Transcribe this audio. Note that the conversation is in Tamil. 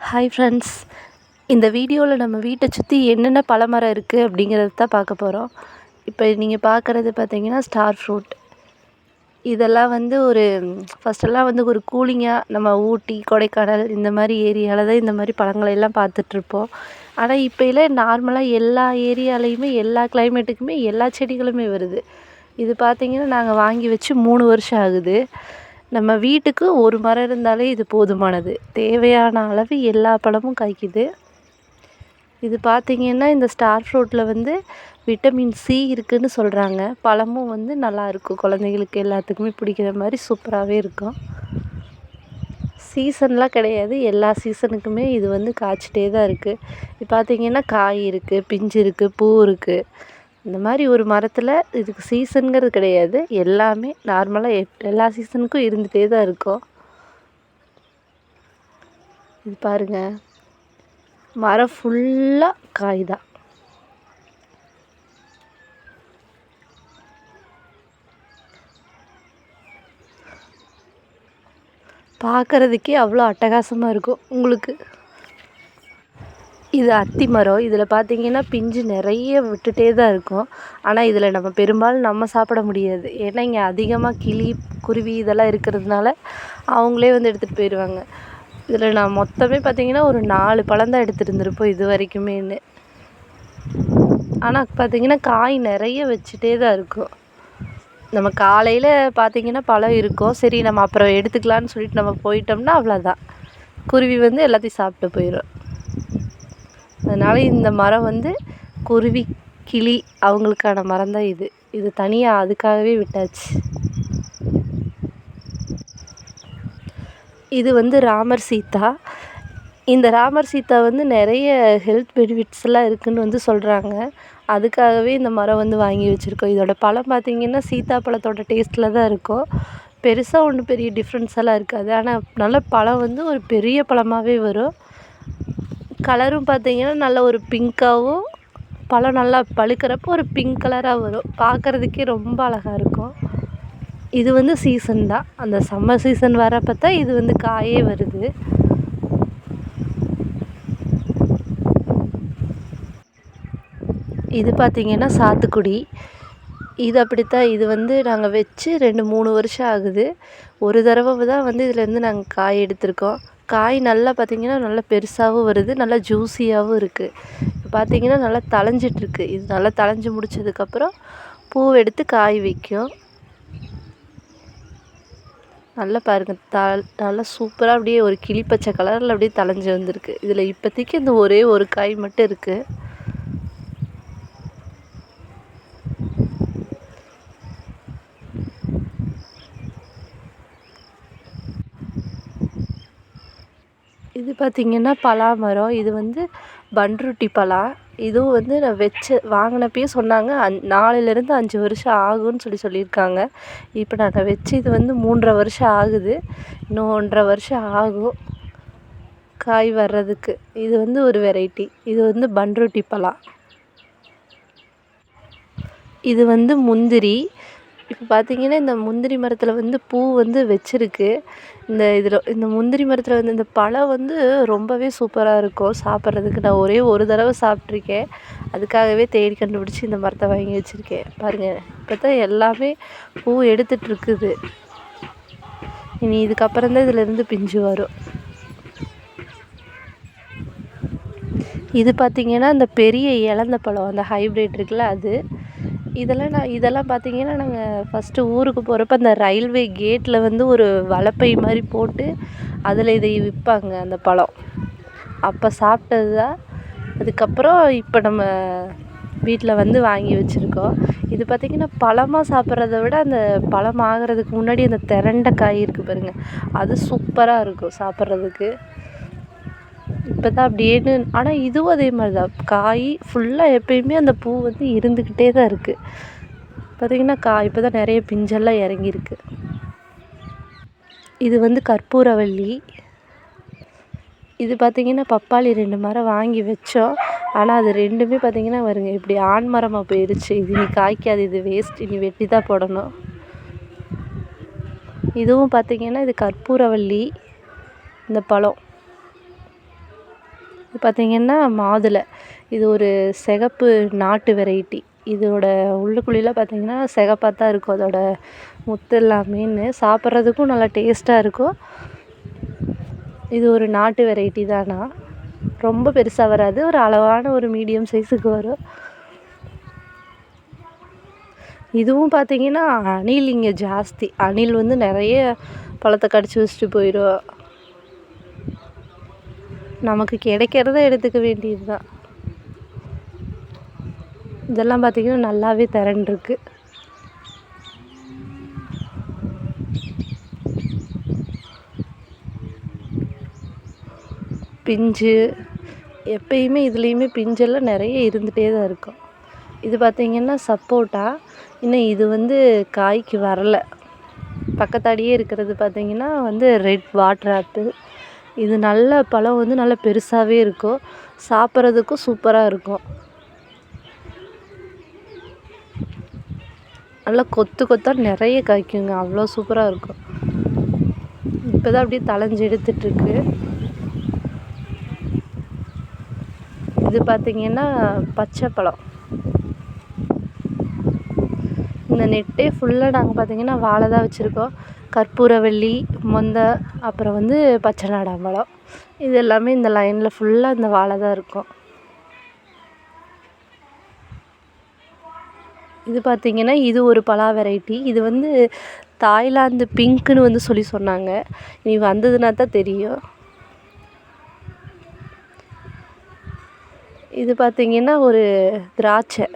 ஹாய் ஃப்ரெண்ட்ஸ், இந்த வீடியோவில் நம்ம வீட்டை சுற்றி என்னென்ன பழமரம் இருக்குது அப்படிங்கிறத தான் பார்க்க போகிறோம். இப்போ நீங்கள் பார்க்குறது பார்த்தீங்கன்னா ஸ்டார் ஃப்ரூட். இதெல்லாம் வந்து ஃபஸ்ட்டெல்லாம் ஒரு கூலிங்காக நம்ம ஊட்டி, கொடைக்கானல் இந்த மாதிரி ஏரியாவில் தான் இந்த மாதிரி பழங்களெல்லாம் பார்த்துட்ருப்போம். ஆனால் இப்போலாம் நார்மலாக எல்லா ஏரியாலேயுமே எல்லா கிளைமேட்டுக்குமே எல்லா செடிகளுமே வருது. இது பார்த்திங்கன்னா நாங்கள் வாங்கி வச்சு 3 வருஷம் ஆகுது. நம்ம வீட்டுக்கு ஒரு மரம் இருந்தாலே இது போதுமானது. தேவையான அளவு எல்லா பழமும் காய்க்குது. இது பார்த்திங்கன்னா இந்த ஸ்டார் ஃப்ரூட்டில் விட்டமின் சி இருக்குதுன்னு சொல்கிறாங்க. பழமும் நல்லாயிருக்கும், குழந்தைங்களுக்கு எல்லாத்துக்குமே பிடிக்கிற மாதிரி சூப்பராகவே இருக்கும். சீசன்லாம் கிடையாது, எல்லா சீசனுக்குமே இது காய்ச்சிட்டே தான் இருக்குது. இது பார்த்திங்கன்னா காய் இருக்குது, பிஞ்சு இருக்குது, பூ இருக்குது. இந்த மாதிரி ஒரு மரத்தில் இதுக்கு சீசனுங்கிறது கிடையாது, எல்லாமே நார்மலாக எல்லா சீசனுக்கும் இருந்துகிட்டே தான் இருக்கும். இது பாருங்கள், மரம் ஃபுல்லாக காய் தான். பார்க்குறதுக்கே அவ்வளோ அட்டகாசமாக இருக்கும் உங்களுக்கு. இது அத்தி மரம். இதில் பார்த்திங்கன்னா பிஞ்சு நிறைய விட்டுட்டே தான் இருக்கும். ஆனால் இதில் நம்ம பெரும்பாலும் சாப்பிட முடியாது. ஏன்னா இங்கே அதிகமாக கிளி, குருவி இதெல்லாம் இருக்கிறதுனால அவங்களே எடுத்துகிட்டு போயிடுவாங்க. இதில் நான் மொத்தமே பார்த்திங்கன்னா ஒரு 4 பழம் தான் எடுத்துகிட்டு இது வரைக்குமேன்னு. ஆனால் பார்த்திங்கன்னா காய் நிறைய வச்சுட்டே தான் இருக்கும். நம்ம காலையில் பார்த்திங்கன்னா பழம் இருக்கும், சரி நம்ம அப்புறம் எடுத்துக்கலான்னு சொல்லிட்டு நம்ம போயிட்டோம்னா அவ்வளோதான், குருவி எல்லாத்தையும் சாப்பிட்டு போயிடும். அதனால் இந்த மரம் குருவி, கிளி அவங்களுக்கான மரம் தான் இது. இது தனியாக அதுக்காகவே விட்டாச்சு. இது ராமர் சீதா. இந்த ராமர் சீதா நிறைய ஹெல்த் பெனிஃபிட்ஸ்லாம் இருக்குதுன்னு சொல்கிறாங்க. அதுக்காகவே இந்த மரம் வாங்கி வச்சுருக்கோம். இதோட பழம் பார்த்திங்கன்னா சீதா பழத்தோட டேஸ்ட்டில் தான் இருக்கும். பெருசாக ஒன்றும் பெரிய டிஃப்ரென்ஸ் எல்லாம் இருக்காது. ஆனால் நல்ல பழம் ஒரு பெரிய பழமாகவே வரும். கலரும் பார்த்திங்கன்னா நல்ல ஒரு பிங்க்காகவும், பழம் நல்லா பழுக்கிறப்போ ஒரு பிங்க் கலராக வரும். பார்க்குறதுக்கே ரொம்ப அழகாக இருக்கும். இது சீசன் தான். அந்த சம்மர் சீசன் வரப்போ தான் இது காயே வருது. இது பார்த்திங்கன்னா சாத்துக்குடி. இது அப்படித்தான். இது நாங்கள் வச்சு 2-3 வருஷம் ஆகுது. ஒரு தடவை தான் இதுலேருந்து நாங்கள் காய் எடுத்திருக்கோம். காய் நல்லா பார்த்திங்கன்னா நல்லா பெருசாகவும் வருது, நல்லா ஜூஸியாகவும் இருக்குது. இப்போ பார்த்திங்கன்னா நல்லா தழைஞ்சிட்ருக்கு. இது நல்லா தழைஞ்சி முடித்ததுக்கப்புறம் பூ எடுத்து காய் வைக்கும். நல்லா பாருங்கள், நல்லா சூப்பராக அப்படியே ஒரு கிளிப்பச்சை கலரில் அப்படியே தழைஞ்சி வந்திருக்கு. இதில் இப்போதைக்கு இந்த ஒரே ஒரு காய் மட்டும் இருக்குது. இது பார்த்திங்கன்னா பலாமரம். இது பன்ருட்டி பலா. இதுவும் நான் வாங்கினப்பயே சொன்னாங்க 4லேருந்து 5 வருஷம் ஆகும்னு சொல்லியிருக்காங்க. இப்போ நாங்கள் வச்சு இது 3.5 வருஷம் ஆகுது. இன்னும் 1.5 வருஷம் ஆகும் காய் வர்றதுக்கு. இது ஒரு வெரைட்டி. இது பன்ருட்டி பலா. இது முந்திரி. இப்போ பார்த்திங்கன்னா இந்த முந்திரி மரத்தில் பூ வச்சுருக்கு. இந்த முந்திரி மரத்தில் இந்த பழம் ரொம்பவே சூப்பராக இருக்கும் சாப்பிட்றதுக்கு. நான் ஒரே ஒரு தடவை சாப்பிட்ருக்கேன். அதுக்காகவே தேடி கண்டுபிடிச்சி இந்த மரத்தை வாங்கி வச்சுருக்கேன். பாருங்கள், இப்போ தான் எல்லாமே பூ எடுத்துகிட்ருக்குது. இனி இதுக்கப்புறம் தான் இதிலேருந்து பிஞ்சு வரும். இது பார்த்திங்கன்னா இந்த பெரிய இலந்த பழம், அந்த ஹைப்ரிட் இருக்குல்ல அது. இதெல்லாம் பார்த்திங்கன்னா நாங்கள் ஃபஸ்ட்டு ஊருக்கு போகிறப்ப அந்த ரயில்வே கேட்டில் ஒரு வலைப்பை மாதிரி போட்டு அதில் இதை விற்பாங்க அந்த பழம். அப்போ சாப்பிட்டது தான். அதுக்கப்புறம் இப்போ நம்ம வீட்டில் வாங்கி வச்சுருக்கோம். இது பார்த்திங்கன்னா பழமாக சாப்பிட்றத விட அந்த பழம் ஆகிறதுக்கு முன்னாடி அந்த திரண்ட காய் இருக்குது பாருங்கள், அது சூப்பராக இருக்கும் சாப்பிட்றதுக்கு. இப்போ தான் அப்படியேன்னு. ஆனால் இதுவும் அதே மாதிரி தான், காய் ஃபுல்லாக எப்பயுமே அந்த பூ இருந்துக்கிட்டே தான் இருக்குது. பார்த்திங்கன்னா காய் இப்போ தான் நிறைய பிஞ்செல்லாம் இறங்கியிருக்கு. இது கற்பூரவள்ளி. இது பார்த்திங்கன்னா பப்பாளி 2 மரம் வாங்கி வச்சோம். ஆனால் அது 2மே பார்த்திங்கன்னா வருங்க இப்படி ஆண் மரமாக போயிடுச்சு. இது இனி காய்க்காது, இது வேஸ்ட், இனி வெட்டி தான் போடணும். இதுவும் பார்த்திங்கன்னா இது கற்பூரவள்ளி. இந்த பழம் இது பார்த்திங்கன்னா மாதுளை. இது ஒரு சிகப்பு நாட்டு வெரைட்டி. இதோட உள்ளுக்குள்ளேலாம் பார்த்திங்கன்னா சிகப்பாக தான் இருக்கும். அதோட முத்து எல்லாமேன்னு சாப்பிட்றதுக்கும் நல்லா டேஸ்ட்டாக இருக்கும். இது ஒரு நாட்டு வெரைட்டி தானா. ரொம்ப பெருசாக வராது, ஒரு அளவான ஒரு மீடியம் சைஸுக்கு வரும். இதுவும் பார்த்திங்கன்னா அணில் இங்கே ஜாஸ்தி. அணில் வந்து நிறைய பழத்தை கடிச்சு வச்சுட்டு போயிடும். நமக்கு கிடைக்கிறத எடுத்துக்க வேண்டியது தான். இதெல்லாம் பார்த்திங்கன்னா நல்லாவே திரண்டிருக்கு. பிஞ்சு எப்பயுமே இதுலேயுமே பிஞ்செல்லாம் நிறைய இருந்துகிட்டே தான் இருக்கும். இது பார்த்திங்கன்னா சப்போட்டா. இன்னும் இது வந்து காய்க்கு வரலை. பக்கத்தாடியே இருக்கிறது பார்த்திங்கன்னா வந்து ரெட் வாட்டர் ஆப்பிள். இது நல்ல பழம் வந்து நல்லா பெருசாகவே இருக்கும். சாப்பிட்றதுக்கும் சூப்பராக இருக்கும். நல்லா கொத்து கொத்தாக நிறைய காய்க்குங்க. அவ்வளோ சூப்பராக இருக்கும். இப்போ தான் அப்படியே தளைஞ்சு எடுத்துட்ருக்கு. இது பார்த்திங்கன்னா பச்சை பழம். இந்த நெட்டே ஃபுல்லாக நாங்கள் பார்த்திங்கன்னா வாழை தான் வச்சுருக்கோம். கற்பூரவள்ளி, மொந்தை, அப்புறம் வந்து பச்சை நாடாம்பழம். இது எல்லாமே இந்த லைனில் ஃபுல்லாக இந்த வாழை தான் இருக்கும். இது பார்த்திங்கன்னா இது ஒரு பலா வெரைட்டி. இது வந்து தாய்லாந்து பிங்க்குன்னு வந்து சொன்னாங்க. நீ வந்ததுன்னா தான் தெரியும். இது பார்த்திங்கன்னா ஒரு திராட்சை.